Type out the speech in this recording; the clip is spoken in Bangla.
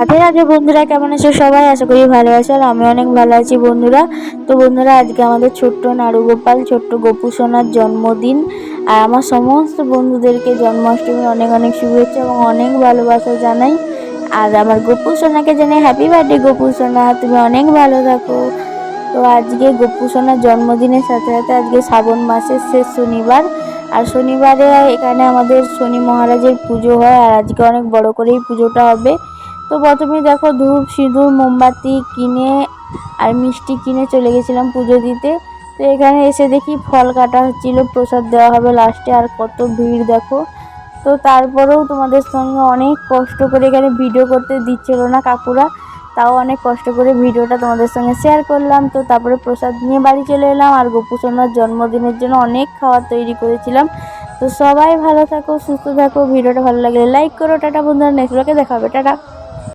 রাধে রাধে বন্ধুরা, কেমন আছো সবাই? আশা করি ভালো আছো, আর আমি অনেক ভালো আছি বন্ধুরা। তো বন্ধুরা, আজকে আমাদের ছোট্ট নাড়ুগোপাল, ছোট্ট গোপু সোনার জন্মদিন। আর আমার সমস্ত বন্ধুদেরকে জন্মাষ্টমীর অনেক অনেক শুভেচ্ছা এবং অনেক ভালোবাসা জানাই। আর আমার গোপু সোনাকে জানাই হ্যাপি বার্থডে গোপু সোনা, তুমি অনেক ভালো থাকো। তো আজকে গোপু সোনার জন্মদিনের সাথে সাথে আজকে শ্রাবণ মাসের শেষ শনিবার। আর শনিবারে এখানে আমাদের শনি মহারাজের পুজো হয়, আর আজকে অনেক বড় করেই পুজোটা হবে। তো প্রথমেই দেখো ধূপ সিঁদুর মোমবাতি কিনে আর মিষ্টি কিনে চলে গেছিলাম পুজো দিতে। তো এখানে এসে দেখি ফল কাটা হচ্ছিল, প্রসাদ দেওয়া হবে লাস্টে। আর কত ভিড় দেখো। তো তারপরেও তোমাদের সঙ্গে অনেক কষ্ট করে, এখানে ভিডিও করতে দিচ্ছিল না কাকুরা, তাও অনেক কষ্ট করে ভিডিওটা তোমাদের সঙ্গে শেয়ার করলাম। তো তারপরে প্রসাদ নিয়ে বাড়ি চলে এলাম, আর গোপু সোনার জন্মদিনের জন্য অনেক খাবার তৈরি করেছিলাম। তো সবাই ভালো থাকো, সুস্থ থাকো। ভিডিওটা ভালো লাগলে লাইক করো। টাটা বন্ধুরা, নেক্সট ব্লগে দেখা হবে। টাটা।